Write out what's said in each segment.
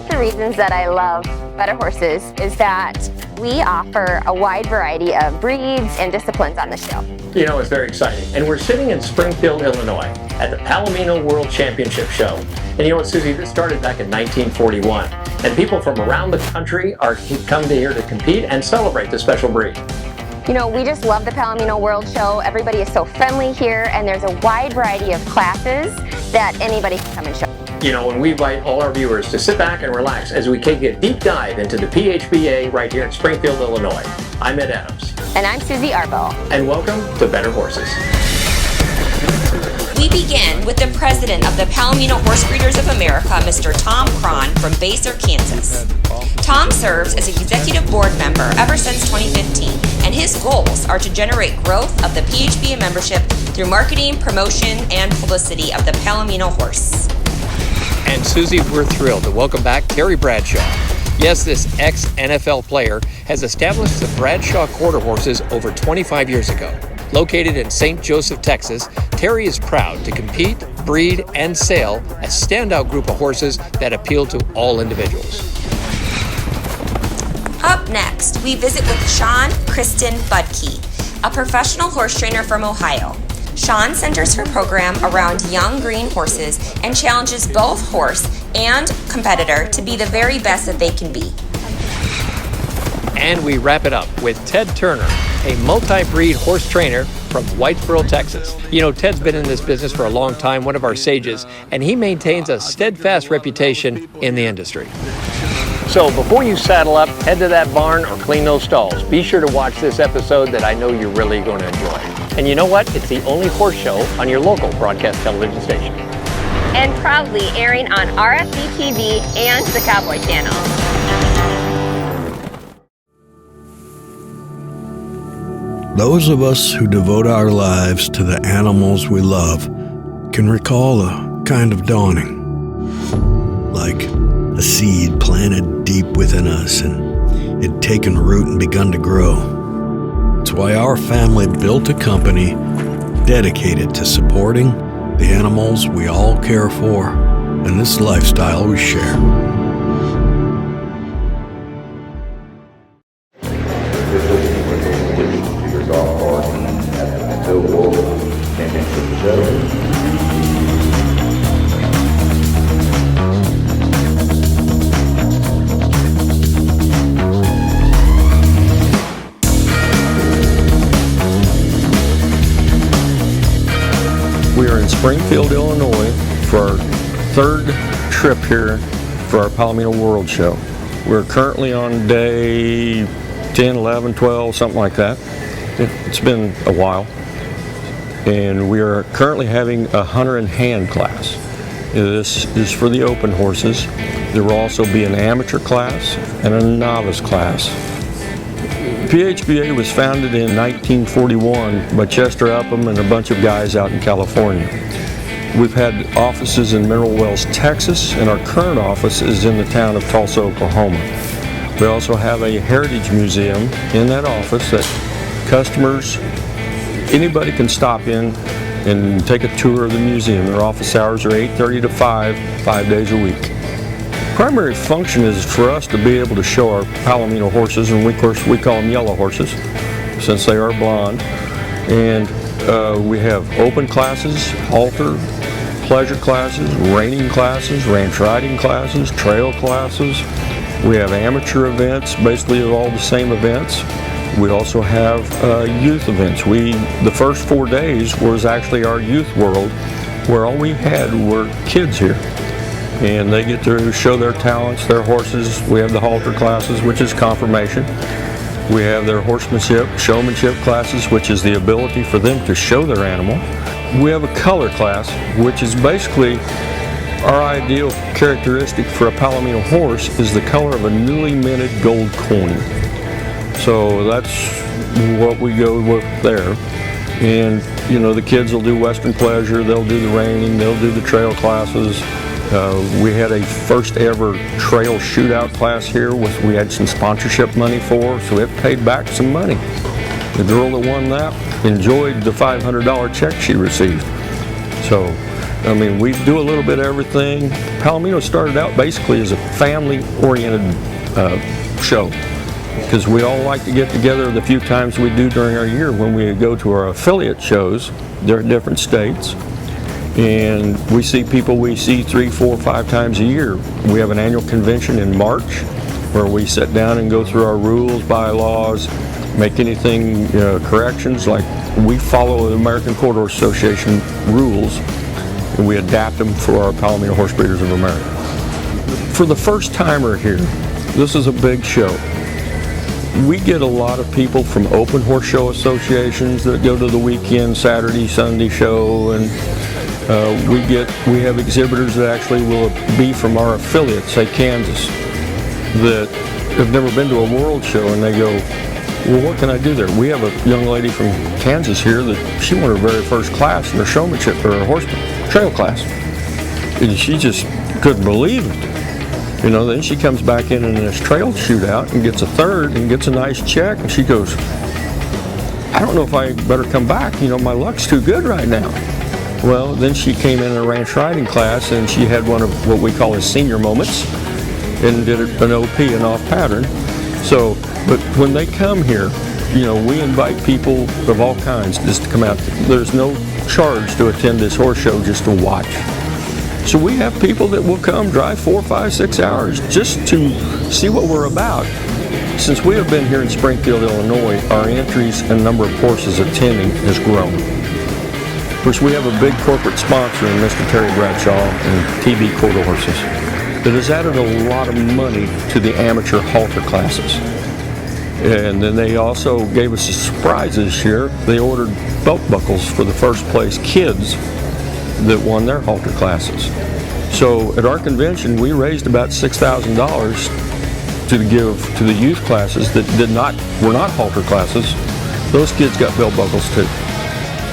of the reasons that I love Better Horses is that we offer a wide variety of breeds and disciplines on the show. You know, it's very exciting. And we're sitting in Springfield, Illinois at the Palomino World Championship Show. And you know what, Susie, this started back in 1941. And people from around the country are come to here to compete and celebrate the special breed. You know, we just love the Palomino World Show. Everybody is so friendly here, and there's a wide variety of classes that anybody can come and show. You know, and we invite all our viewers to sit back and relax as we take a deep dive into the PHBA right here in Springfield, Illinois. I'm Ed Adams. And I'm Susie Arbo. And welcome to Better Horses. We begin with the president of the Palomino Horse Breeders of America, Mr. Tom Craun from Basor, Kansas. Tom serves as an executive board member ever since 2015, and his goals are to generate growth of the PHBA membership through marketing, promotion, and publicity of the Palomino horse. And Susie, we're thrilled to welcome back Terry Bradshaw. Yes, this ex-NFL player has established the Bradshaw Quarter Horses over 25 years ago. Located in St. Joseph, Texas, Terry is proud to compete, breed, and sell a standout group of horses that appeal to all individuals. Up next, we visit with Shawn Kristin Budke, a professional horse trainer from Ohio. Shawn centers her program around young green horses and challenges both horse and competitor to be the very best that they can be. And we wrap it up with Ted Turner, a multi-breed horse trainer from Whitesboro, Texas. You know, Ted's been in this business for a long time, one of our sages, and he maintains a steadfast reputation in the industry. So before you saddle up, head to that barn or clean those stalls. Be sure to watch this episode that I know you're really going to enjoy. And you know what? It's the only horse show on your local broadcast television station. And proudly airing on RFD TV and the Cowboy Channel. Those of us who devote our lives to the animals we love can recall a kind of dawning, like a seed planted deep within us and it taken root and begun to grow. It's why our family built a company dedicated to supporting the animals we all care for and this lifestyle we share. We are in Springfield, Illinois for our third trip here for our Palomino World Show. We're currently on day 10, 11, 12, something like that. It's been a while. And we are currently having a hunter in hand class. This is for the open horses. There will also be an amateur class and a novice class. PHBA was founded in 1941 by Chester Upham and a bunch of guys out in California. We've had offices in Mineral Wells, Texas, and our current office is in the town of Tulsa, Oklahoma. We also have a heritage museum in that office that customers, anybody can stop in and take a tour of the museum. Their office hours are 8:30 to 5 days a week. Primary function is for us to be able to show our Palomino horses, and of course we call them yellow horses since they are blonde. And we have open classes, halter, pleasure classes, reining classes, ranch riding classes, trail classes. We have amateur events, basically all the same events. We also have youth events. The first 4 days was actually our youth world, where all we had were kids here. And they get to show their talents, their horses. We have the halter classes, which is confirmation. We have their horsemanship, showmanship classes, which is the ability for them to show their animal. We have a color class, which is basically our ideal characteristic for a Palomino horse is the color of a newly minted gold coin. So that's what we go with there. And you know, the kids will do Western pleasure, they'll do the reining, they'll do the trail classes. We had a first ever trail shootout class here, which we had some sponsorship money for, so it paid back some money. The girl that won that enjoyed the $500 check she received. So I mean, we do a little bit of everything. Palomino started out basically as a family-oriented show, because we all like to get together the few times we do during our year when we go to our affiliate shows. They're in different states, and we see people we see 3, 4, 5 times a year. We have an annual convention in March where we sit down and go through our rules, bylaws, make anything corrections. Like, we follow the American Quarter Horse Association rules, and we adapt them for our Palomino Horse Breeders of America. For the first timer here, this is a big show. We get a lot of people from open horse show associations that go to the weekend, Saturday, Sunday show, and we have exhibitors that actually will be from our affiliate, say Kansas, that have never been to a world show, and they go, well, what can I do there? We have a young lady from Kansas here that she won her very first class in her showmanship for her horse trail class, and she just couldn't believe it. Then she comes back in this trail shootout and gets a third and gets a nice check, and she goes, I don't know if I better come back, my luck's too good right now. Well, then she came in a ranch riding class, and she had one of what we call his senior moments and did an OP, an off pattern. So, but when they come here, we invite people of all kinds just to come out. There's no charge to attend this horse show, just to watch. So we have people that will come drive 4, 5, 6 hours just to see what we're about. Since we have been here in Springfield, Illinois, our entries and number of horses attending has grown. Of course, we have a big corporate sponsor in Mr. Terry Bradshaw and TB Quarter Horses that has added a lot of money to the amateur halter classes. And then they also gave us a surprise this year. They ordered belt buckles for the first place kids that won their halter classes. So at our convention, we raised about $6,000 to give to the youth classes that were not halter classes. Those kids got belt buckles too.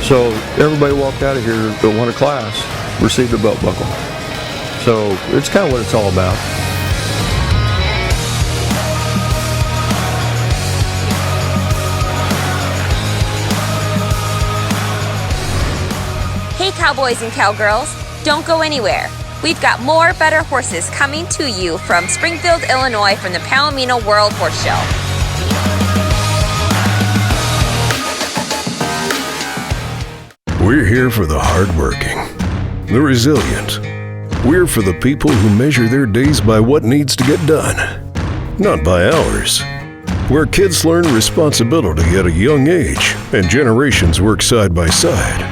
So everybody walked out of here that won a class received a belt buckle. So it's kind of what it's all about. Hey cowboys and cowgirls, don't go anywhere. We've got more better horses coming to you from Springfield, Illinois from the Palomino World Horse Show. We're here for the hardworking, the resilient. We're for the people who measure their days by what needs to get done, not by hours. Where kids learn responsibility at a young age and generations work side by side.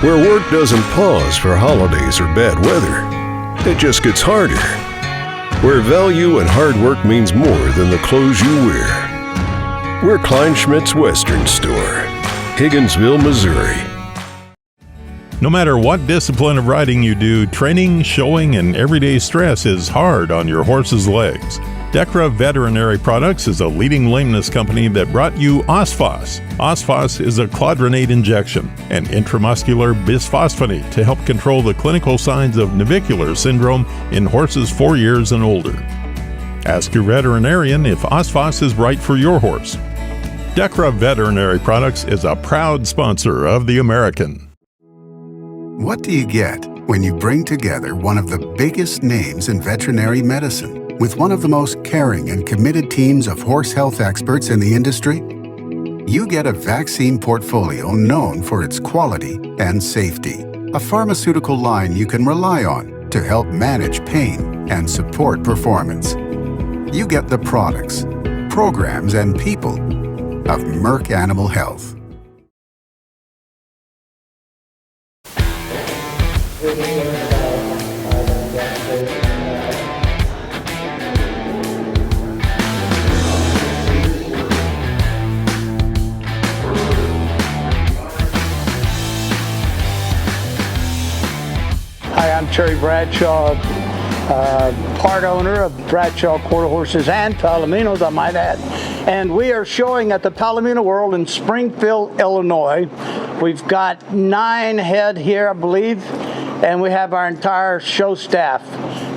Where work doesn't pause for holidays or bad weather. It just gets harder. Where value and hard work means more than the clothes you wear. We're Kleinschmidt's Western Store, Higginsville, Missouri. No matter what discipline of riding you do, training, showing, and everyday stress is hard on your horse's legs. Decra Veterinary Products is a leading lameness company that brought you Osphos. Osphos is a clodronate injection, an intramuscular bisphosphonate to help control the clinical signs of navicular syndrome in horses 4 years and older. Ask your veterinarian if Osphos is right for your horse. Decra Veterinary Products is a proud sponsor of The American. What do you get when you bring together one of the biggest names in veterinary medicine with one of the most caring and committed teams of horse health experts in the industry? You get a vaccine portfolio known for its quality and safety, a pharmaceutical line you can rely on to help manage pain and support performance. You get the products, programs, and people of Merck Animal Health. Hi, I'm Terry Bradshaw, part owner of Bradshaw Quarter Horses and Palominos, I might add. And we are showing at the Palomino World in Springfield, Illinois. We've got 9 head here, I believe, and we have our entire show staff.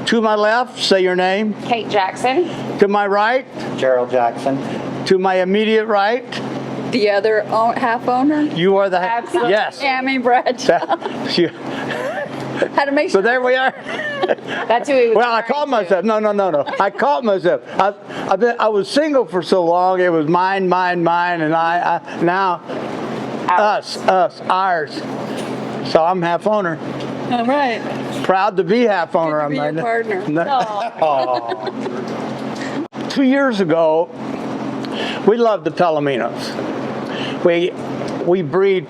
To my left, say your name. Kate Jackson. To my right. Gerald Jackson. To my immediate right. The other half owner. You are the Absolutely. Yes. Tammy Bradshaw. Had to make So sure. there we are. That's who he was. Well, I called myself. No. I called myself. I was single for so long. It was mine, and I now us, ours. So I'm half owner. All right. Proud to be half owner. Good to be your partner. No. 2 years ago, we loved the Palominos. We breed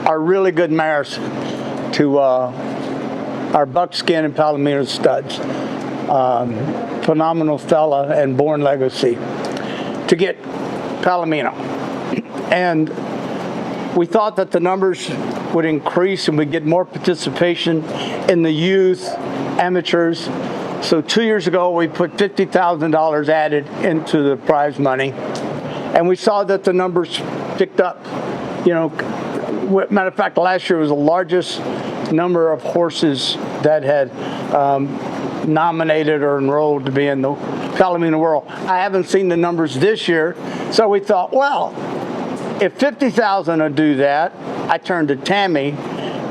our really good mares to our buckskin and Palomino studs, Phenomenal Fella and Born Legacy, to get Palomino. And we thought that the numbers would increase and we'd get more participation in the youth, amateurs. So 2 years ago, we put $50,000 added into the prize money. And we saw that the numbers picked up. You know, matter of fact, last year was the largest number of horses that had nominated or enrolled to be in the Palomino World. I haven't seen the numbers this year, so we thought, well, if 50,000 will do that, I turned to Tammy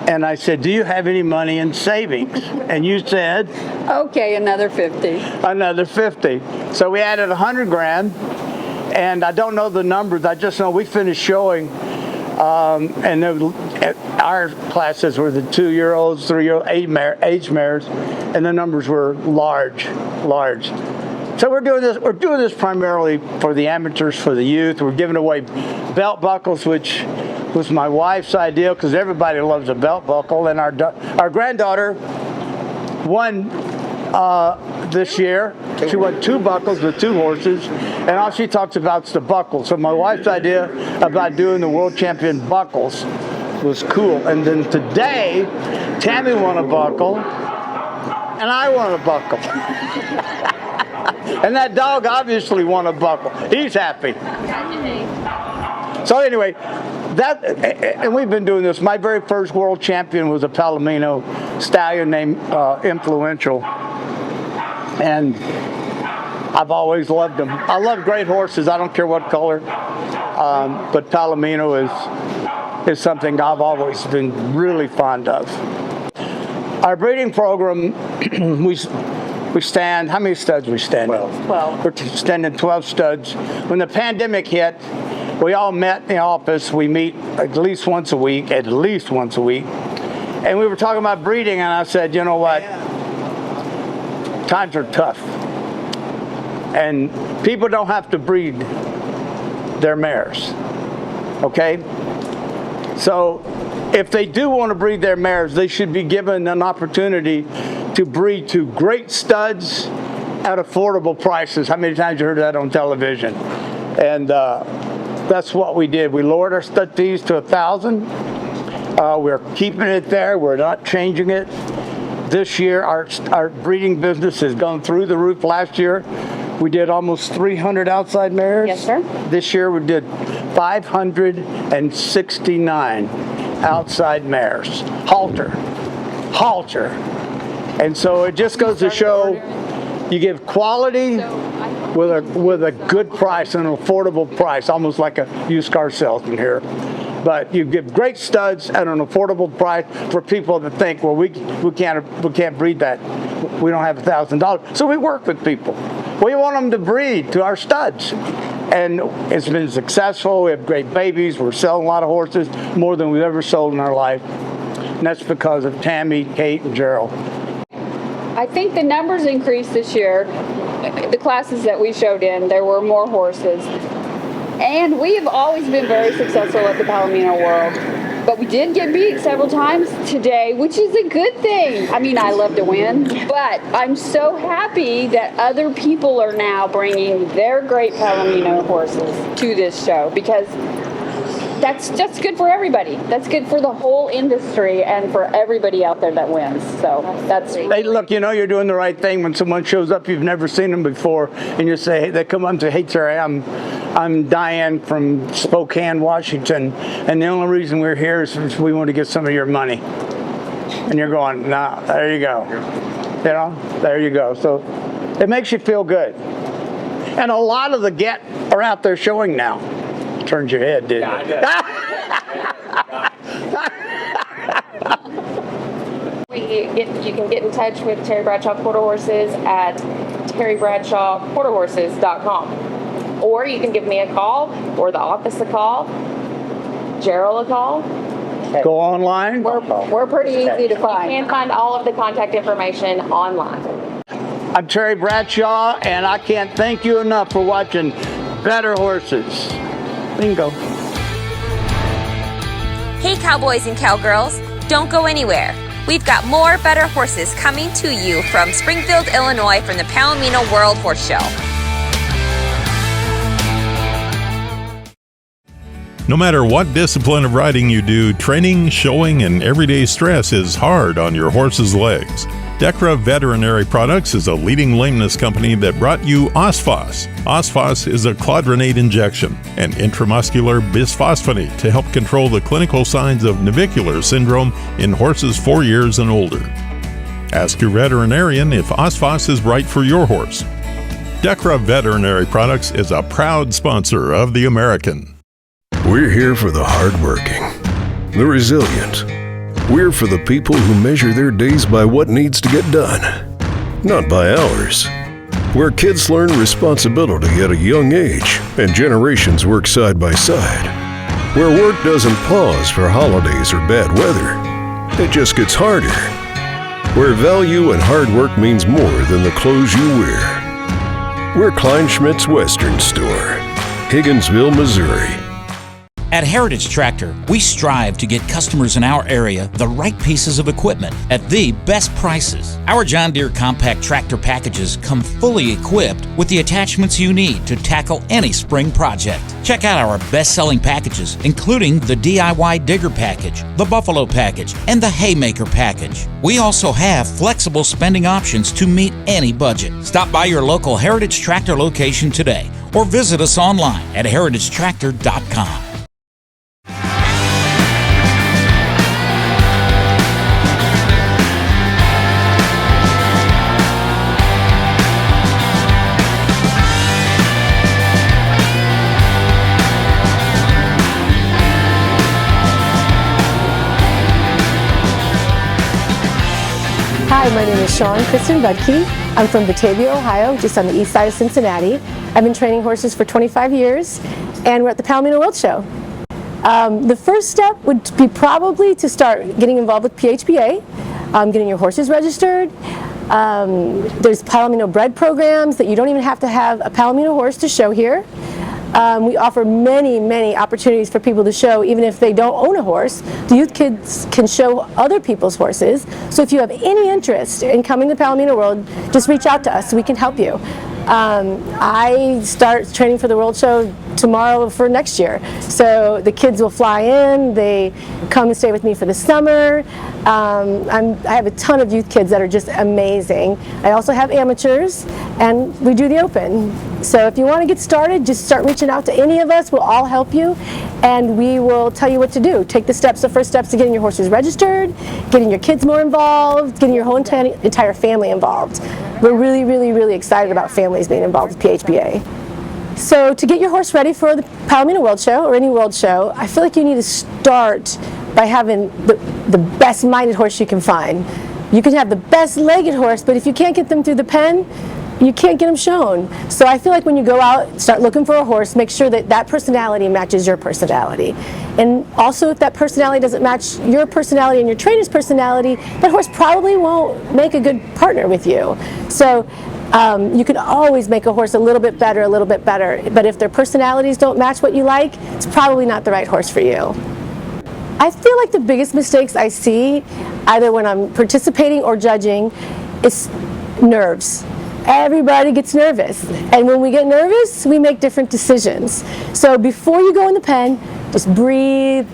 and I said, do you have any money in savings? And you said, Okay, another 50. another 50. So we added 100 grand, and I don't know the numbers. I just know we finished showing, and our classes were the 2-year-olds, 3-year-old age mares, and the numbers were large. So we're doing this primarily for the amateurs, for the youth. We're giving away belt buckles, which was my wife's idea because everybody loves a belt buckle. And our granddaughter won this year. She won 2 buckles with 2 horses, and all she talks about is the buckle. So my wife's idea about doing the world champion buckles was cool. And then today, Tammy won a buckle, and I won a buckle. And that dog obviously won a buckle. He's happy. So anyway, and we've been doing this. My very first world champion was a Palomino stallion named Influential. And I've always loved them. I love great horses. I don't care what color. But Palomino is something I've always been really fond of. Our breeding program, we stand, how many studs we stand? 12. We're standing 12 studs. When the pandemic hit, we all met in the office. We meet at least once a week. And we were talking about breeding, and I said, you know what? Times are tough. And people don't have to breed their mares, okay? So if they do want to breed their mares, they should be given an opportunity to breed to great studs at affordable prices. How many times you heard that on television? And that's what we did. We lowered our stud fees to $1,000. We're keeping it there. We're not changing it. This year, our breeding business has gone through the roof. Last year, we did almost 300 outside mares. Yes, sir. This year, we did 569 outside mares. Halter. And so it just goes to show you give quality with a good price, an affordable price, almost like a used car salesman here. But you give great studs at an affordable price for people that think, well, we can't breed that. We don't have $1,000. So we work with people. We want them to breed to our studs. And it's been successful. We have great babies. We're selling a lot of horses, more than we've ever sold in our life. And that's because of Tammy, Kate, and Gerald. I think the numbers increased this year. The classes that we showed in, there were more horses. And we have always been very successful at the Palomino World. But we did get beat several times today, which is a good thing. I mean, I love to win, but I'm so happy that other people are now bringing their great Palomino horses to this show, because that's just good for everybody. That's good for the whole industry and for everybody out there that wins. So that's. Hey, look, you know you're doing the right thing when someone shows up you've never seen them before, and you say, they come up and say, hey, Terry, I'm Diane from Spokane, Washington, and the only reason we're here is we want to get some of your money. And you're going, nah, there you go. You know, there you go. So it makes you feel good. And a lot of the are out there showing now. Turned your head, didn't it? you can get in touch with Terry Bradshaw Quarter Horses at terrybradshawquarterhorses.com. Or you can give me a call, or the office a call, Gerald a call. Go online. We're pretty easy to find. You can find all of the contact information online. I'm Terry Bradshaw, and I can't thank you enough for watching Better Horses. Bingo. Hey cowboys and cowgirls, don't go anywhere. We've got more Better Horses coming to you from Springfield, Illinois from the Palomino World Horse Show. No matter what discipline of riding you do, training, showing, and everyday stress is hard on your horse's legs. Decra Veterinary Products is a leading lameness company that brought you Osphos. Osphos is a clodronate injection, an intramuscular bisphosphonate to help control the clinical signs of navicular syndrome in horses 4 years and older. Ask your veterinarian if Osphos is right for your horse. Decra Veterinary Products is a proud sponsor of The American. We're here for the hardworking, the resilient. We're for the people who measure their days by what needs to get done, not by hours. Where kids learn responsibility at a young age and generations work side by side. Where work doesn't pause for holidays or bad weather. It just gets harder. Where value and hard work means more than the clothes you wear. We're Kleinschmidt's Western Store, Higginsville, Missouri. At Heritage Tractor, we strive to get customers in our area the right pieces of equipment at the best prices. Our John Deere compact tractor packages come fully equipped with the attachments you need to tackle any spring project. Check out our best-selling packages, including the DIY Digger Package, the Buffalo Package, and the Haymaker Package. We also have flexible spending options to meet any budget. Stop by your local Heritage Tractor location today or visit us online at heritagetractor.com. Hi, my name is Shawn Kristin Budke. I'm from Batavia, Ohio, just on the east side of Cincinnati. I've been training horses for 25 years, and we're at the Palomino World Show. The first step would be probably to start getting involved with PHBA, getting your horses registered. There's Palomino bred programs that you don't even have to have a Palomino horse to show here. We offer many opportunities for people to show even if they don't own a horse. The youth kids can show other people's horses. So if you have any interest in coming to Palomino World, just reach out to us so we can help you. I start training for the World Show tomorrow for next year. So the kids will fly in, they come and stay with me for the summer. I have a ton of youth kids that are just amazing. I also have amateurs, and we do the open. So if you want to get started, just start reaching out to any of us. We'll all help you, and we will tell you what to do. Take the steps, the first steps to getting your horses registered, getting your kids more involved, getting your whole entire family involved. We're really excited about families being involved with PHBA. So to get your horse ready for the Palomino World Show or any World Show, I feel like you need to start by having the best minded horse you can find. You can have the best legged horse, but if you can't get them through the pen, you can't get them shown. So I feel like when you go out, start looking for a horse, make sure that that personality matches your personality. And also if that personality doesn't match your personality and your trainer's personality, that horse probably won't make a good partner with you. So you can always make a horse a little bit better, but if their personalities don't match what you like, it's probably not the right horse for you. I feel like the biggest mistakes I see, either when I'm participating or judging, is nerves. Everybody gets nervous, and when we get nervous, we make different decisions. So before you go in the pen, just breathe.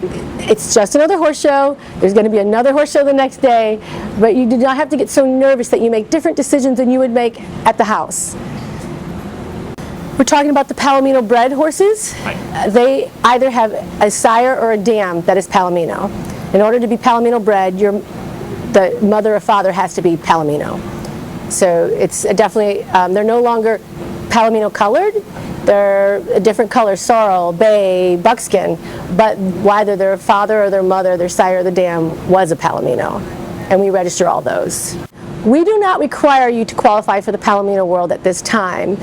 It's just another horse show. There's going to be another horse show the next day, but you do not have to get so nervous that you make different decisions than you would make at the house. We're talking about the Palomino bred horses. They either have a sire or a dam that is Palomino. In order to be Palomino bred, the mother or father has to be Palomino. So it's definitely, they're no longer Palomino colored. They're a different color, sorrel, bay, buckskin, but whether their father or their mother, their sire or the dam was a Palomino. and we register all those. We do not require you to qualify for the Palomino World at this time.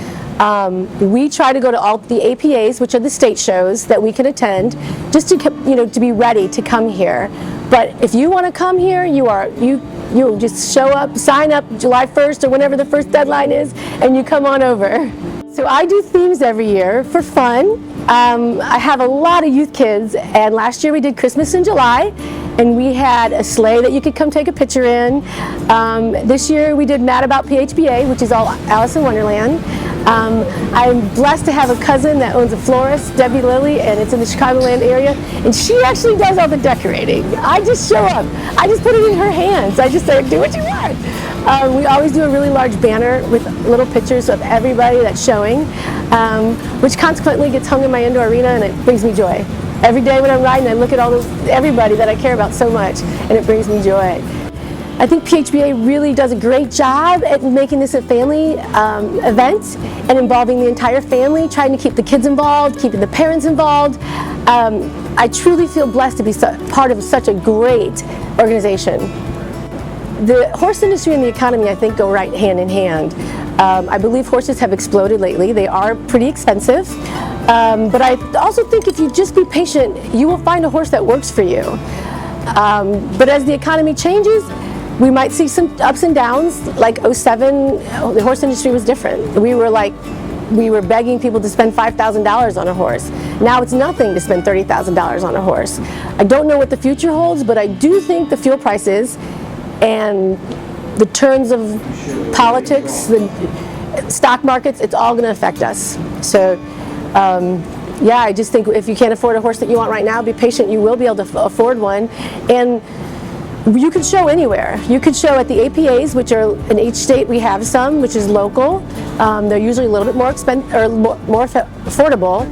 We try to go to all the APAs, which are the state shows that we can attend, just to to be ready to come here. But if you want to come here, you just show up, sign up July 1st or whenever the first deadline is, and you come on over. So I do themes every year for fun. I have a lot of youth kids, and last year we did Christmas in July, and we had a sleigh that you could come take a picture in. This year we did Mad About PHBA, which is all Alice in Wonderland. I'm blessed to have a cousin that owns a florist, Debbie Lilly, and it's in the Chicagoland area, and she actually does all the decorating. I just show up. I just put it in her hands. I just say, do what you want. We always do a really large banner with little pictures of everybody that's showing, which consequently gets hung in my indoor arena, and it brings me joy. Every day when I'm riding, I look at everybody that I care about so much, and it brings me joy. I think PHBA really does a great job at making this a family event and involving the entire family, trying to keep the kids involved, keeping the parents involved. I truly feel blessed to be part of such a great organization. The horse industry and the economy, I think, go right hand in hand. I believe horses have exploded lately. They are pretty expensive. But I also think if you just be patient, you will find a horse that works for you. But as the economy changes, we might see some ups and downs. Like 2007, the horse industry was different. We were begging people to spend $5,000 on a horse. Now it's nothing to spend $30,000 on a horse. I don't know what the future holds, but I do think the fuel prices and the turns of politics, the stock markets, it's all going to affect us. So yeah, I just think if you can't afford a horse that you want right now, be patient. You will be able to afford one. And you could show anywhere. You could show at the APAs, which are in each state. We have some, which is local. They're usually a little bit more affordable,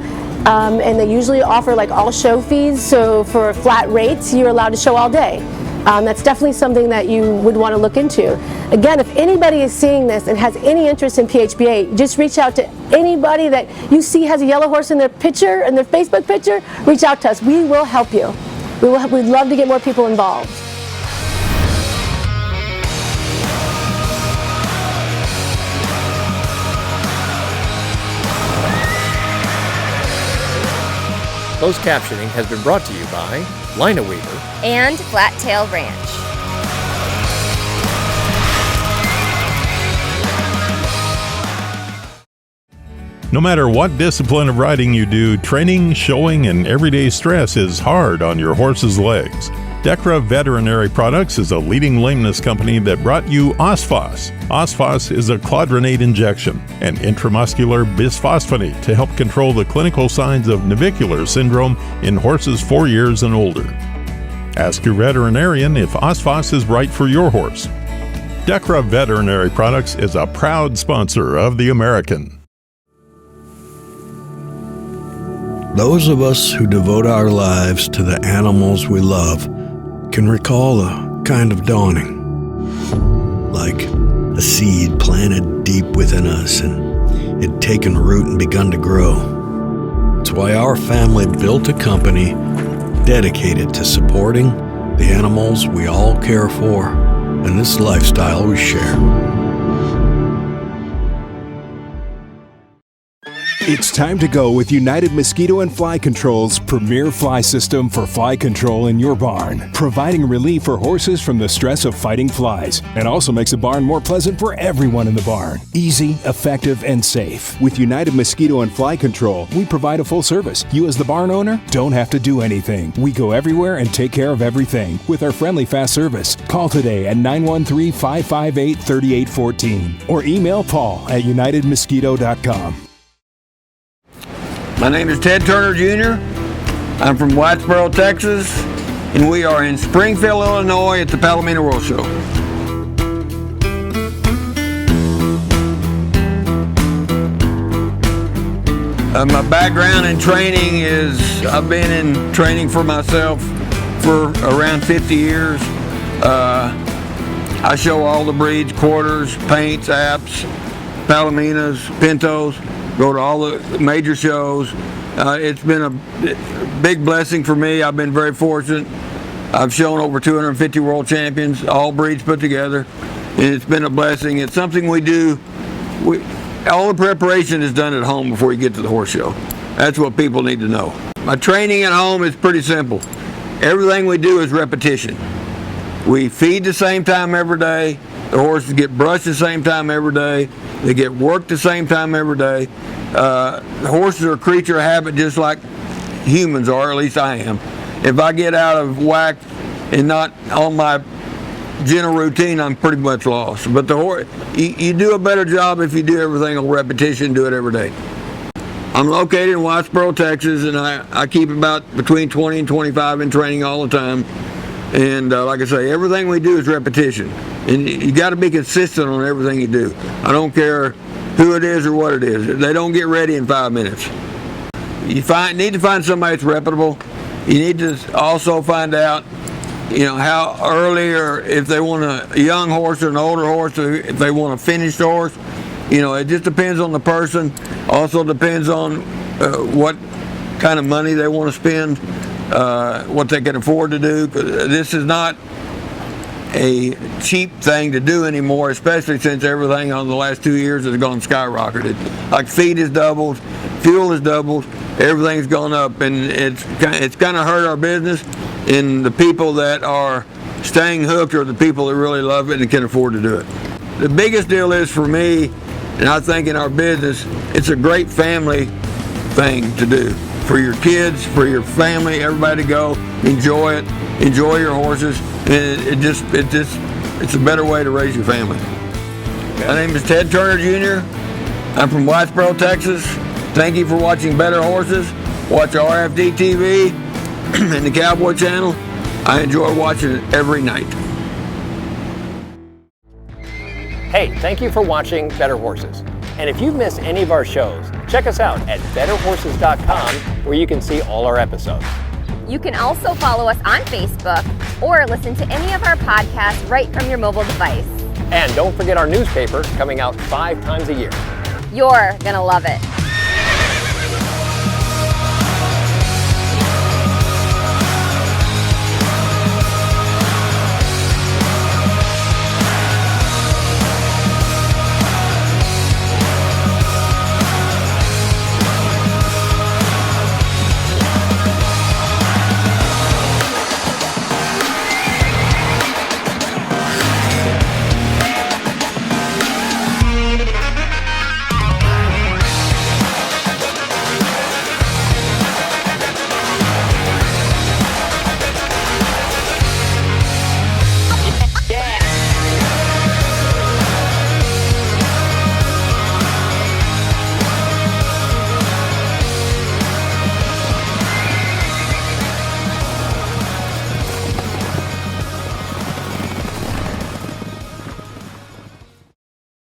and they usually offer like all show fees. So for flat rates, you're allowed to show all day. That's definitely something that you would want to look into. Again, if anybody is seeing this and has any interest in PHBA, just reach out to anybody that you see has a yellow horse in their picture, in their Facebook picture. Reach out to us. We will help you. We'd love to get more people involved. Closed captioning has been brought to you by Lina Weaver and Flat Tail Ranch. No matter what discipline of riding you do, training, showing, and everyday stress is hard on your horse's legs. Decra Veterinary Products is a leading lameness company that brought you Osphos. Osphos is a clodronate injection, an intramuscular bisphosphonate to help control the clinical signs of navicular syndrome in horses 4 years and older. Ask your veterinarian if Osphos is right for your horse. Decra Veterinary Products is a proud sponsor of The American. Those of us who devote our lives to the animals we love can recall a kind of dawning, like a seed planted deep within us and it taken root and begun to grow. It's why our family built a company dedicated to supporting the animals we all care for and this lifestyle we share. It's time to go with United Mosquito and Fly Control's premier fly system for fly control in your barn, providing relief for horses from the stress of fighting flies, and also makes the barn more pleasant for everyone in the barn. Easy, effective, and safe. With United Mosquito and Fly Control, we provide a full service. You as the barn owner don't have to do anything. We go everywhere and take care of everything with our friendly fast service. Call today at 913-558-3814 or email Paul at unitedmosquito.com. My name is Ted Turner Jr. I'm from Whitesboro, Texas, and we are in Springfield, Illinois at the Palomino World Show. My background in training is I've been in training for myself for around 50 years. I show all the breeds, quarters, paints, apps, Palominos, Pintos. Go to all the major shows. It's been a big blessing for me. I've been very fortunate. I've shown over 250 world champions, all breeds put together, and it's been a blessing. It's something we do. All the preparation is done at home before you get to the horse show. That's what people need to know. My training at home is pretty simple. Everything we do is repetition. We feed the same time every day. The horses get brushed the same time every day. They get worked the same time every day. Horses are a creature of habit just like humans are, at least I am. If I get out of whack and not on my general routine, I'm pretty much lost. But the horse, you do a better job if you do everything on repetition, do it every day. I'm located in Whitesboro, Texas, and I keep about between 20 and 25 in training all the time. And like I say, everything we do is repetition. And you got to be consistent on everything you do. I don't care who it is or what it is. They don't get ready in 5 minutes. You need to find somebody that's reputable. You need to also find out, how early, or if they want a young horse or an older horse, or if they want a finished horse. It just depends on the person. Also depends on what kind of money they want to spend, what they can afford to do. This is not a cheap thing to do anymore, especially since everything on the last 2 years has gone skyrocketed. Like feed has doubled, fuel has doubled, everything's gone up, and it's kind of hurt our business. And the people that are staying hooked are the people that really love it and can afford to do it. The biggest deal is for me, and I think in our business, it's a great family thing to do. For your kids, for your family, everybody to go, enjoy it, enjoy your horses, and it's a better way to raise your family. My name is Ted Turner Jr. I'm from Whitesboro, Texas. Thank you for watching Better Horses. Watch RFD TV and the Cowboy Channel. I enjoy watching it every night. Hey, thank you for watching Better Horses. And if you've missed any of our shows, check us out at betterhorses.com, where you can see all our episodes. You can also follow us on Facebook or listen to any of our podcasts right from your mobile device. And don't forget our newspaper, coming out 5 times a year. You're gonna love it.